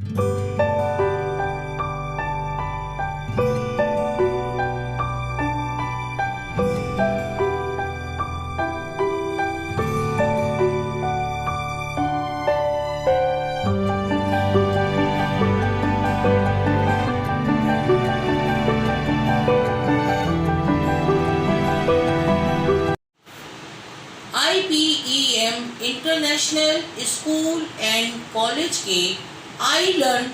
IPEM international school and college के I learn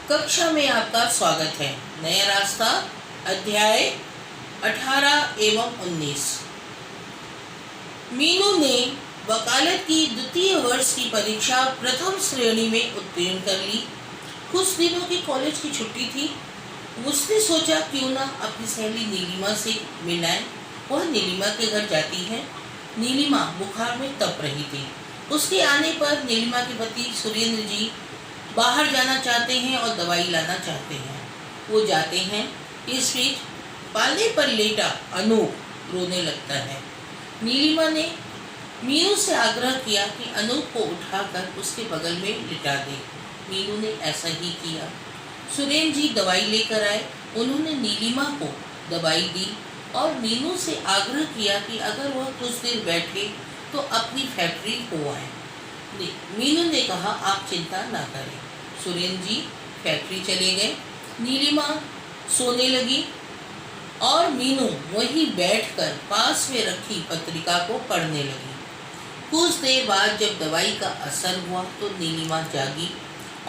कक्षा में आपका स्वागत है। नया रास्ता अध्याय 18 एवं 19। मीनू ने वकालत की द्वितीय वर्ष की परीक्षा प्रथम श्रेणी में उत्तीर्ण कर ली। कुछ दिनों की कॉलेज की छुट्टी थी। उसने सोचा क्यों ना अपनी सहेली नीलिमा से मिलाएं। वह नीलिमा के घर जाती है। नीलिमा बुखार में तप रही थी। उसके आने पर नीलिमा के पति सुरेंद्र जी बाहर जाना चाहते हैं और दवाई लाना चाहते हैं। वो जाते हैं। इस बीच पाले पर लेटा अनूप रोने लगता है। नीलिमा ने मीनू से आग्रह किया कि अनूप को उठाकर उसके बगल में लिटा दे। मीनू ने ऐसा ही किया। सुरेंद्र जी दवाई लेकर आए। उन्होंने नीलिमा को दवाई दी और मीनू से आग्रह किया कि अगर वह कुछ देर बैठे तो अपनी फैक्ट्री हो आए। मीनू ने कहा आप चिंता ना करें। सुरेंद्र जी फैक्ट्री चले गए। नीलिमा सोने लगी और मीनू वहीं बैठकर पास में रखी पत्रिका को पढ़ने लगी। कुछ देर बाद जब दवाई का असर हुआ तो नीलिमा जागी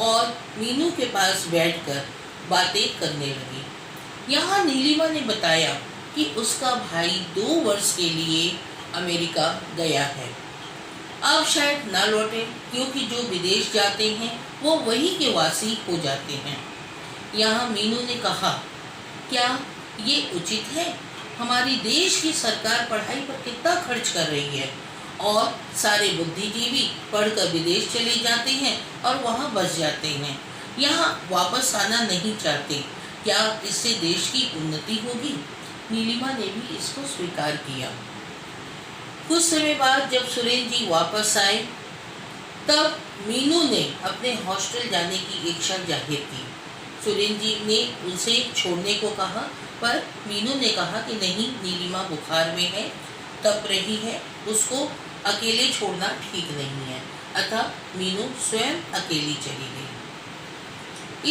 और मीनू के पास बैठकर बातें करने लगी। यहाँ नीलिमा ने बताया कि उसका भाई 2 वर्ष के लिए अमेरिका गया है। अब शायद ना लौटे, क्योंकि जो विदेश जाते हैं वो वहीं के वासी हो जाते हैं। यहाँ मीनू ने कहा क्या ये उचित है? हमारी देश की सरकार पढ़ाई पर कितना खर्च कर रही है और सारे बुद्धिजीवी पढ़कर विदेश चले जाते हैं और वहाँ बस जाते हैं, यहाँ वापस आना नहीं चाहते। क्या इससे देश की उन्नति होगी? नीलिमा ने भी इसको स्वीकार किया। कुछ समय बाद जब सुरेंद्र जी वापस आए तब मीनू ने अपने हॉस्टल जाने की इच्छा जाहिर की। सुरेंद्र जी ने उसे छोड़ने को कहा, पर मीनू ने कहा कि नहीं, नीलिमा बुखार में है, तप रही है, उसको अकेले छोड़ना ठीक नहीं है। अतः मीनू स्वयं अकेली चली गई।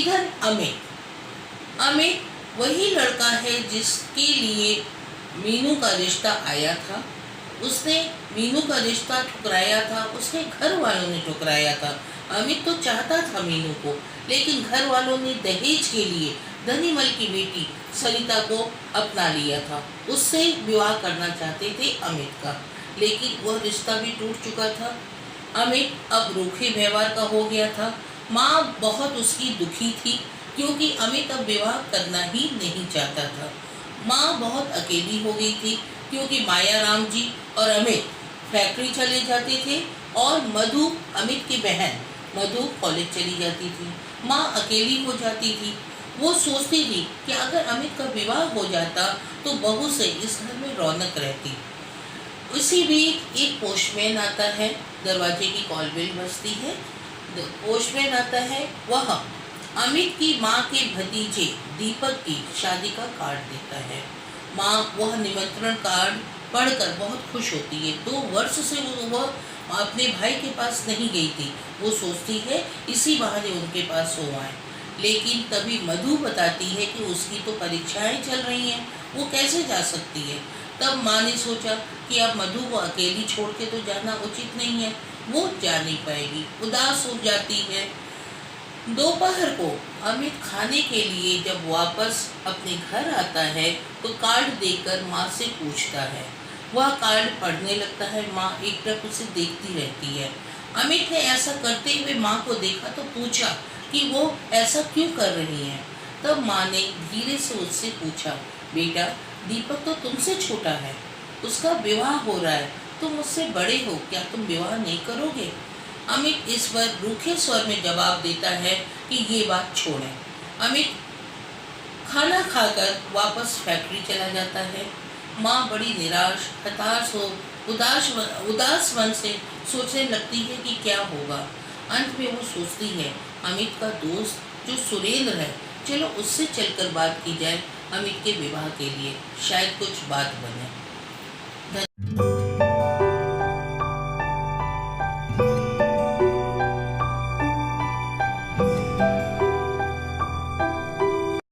इधर अमित वही लड़का है जिसके लिए मीनू का रिश्ता आया था। उसने मीनू का रिश्ता ठुकराया था, उसके घर वालों ने ठुकराया था। अमित तो चाहता था मीनू को, लेकिन घर वालों ने दहेज के लिए धनीमल की बेटी सरिता को अपना लिया था। उससे विवाह करना चाहते थे अमित का, लेकिन वह रिश्ता भी टूट चुका था। अमित अब रूखे व्यवहार का हो गया था। माँ बहुत उसकी दुखी थी, क्योंकि अमित अब विवाह करना ही नहीं चाहता था। माँ बहुत अकेली हो गई थी, क्योंकि मायाराम जी और अमित फैक्ट्री चले जाते थे और मधु, अमित की बहन मधु, कॉलेज चली जाती थी। माँ अकेली हो जाती थी। वो सोचती थी कि अगर अमित का विवाह हो जाता तो बहू से इस घर में रौनक रहती। उसी बीच एक पोस्टमैन आता है। दरवाजे की कॉल बेल बजती है। पोस्टमैन आता है। वह अमित की माँ के भतीजे दीपक की शादी का कार्ड देता है। माँ वह निमंत्रण कार्ड पढ़कर बहुत खुश होती है। 2 वर्ष से वह अपने भाई के पास नहीं गई थी। वो सोचती है इसी बहाने उनके पास हो आए। लेकिन तभी मधु बताती है कि उसकी तो परीक्षाएं चल रही हैं, वो कैसे जा सकती है। तब माँ ने सोचा कि अब मधु को अकेली छोड़ के तो जाना उचित नहीं है, वो जा नहीं पाएगी। उदास हो जाती है। दोपहर को अमित खाने के लिए जब वापस अपने घर आता है तो कार्ड देखकर माँ से पूछता है। वह कार्ड पढ़ने लगता है। माँ एकटक उसे देखती रहती है। अमित ने ऐसा करते हुए माँ को देखा तो पूछा कि वो ऐसा क्यों कर रही हैं। तब माँ ने धीरे से उससे पूछा, बेटा दीपक तो तुमसे छोटा है, उसका विवाह हो रहा है, तुम मुझसे बड़े हो, क्या तुम विवाह नहीं करोगे? अमित इस पर रूखे स्वर में जवाब देता है कि ये बात छोड़ें। अमित खाना खाकर वापस फैक्ट्री चला जाता है। माँ बड़ी निराश, हताश हो उदास मन से सोचने लगती है कि क्या होगा। अंत में वो सोचती है अमित का दोस्त जो सुरेंद्र है, चलो उससे चलकर बात की जाए अमित के विवाह के लिए, शायद कुछ बात बने।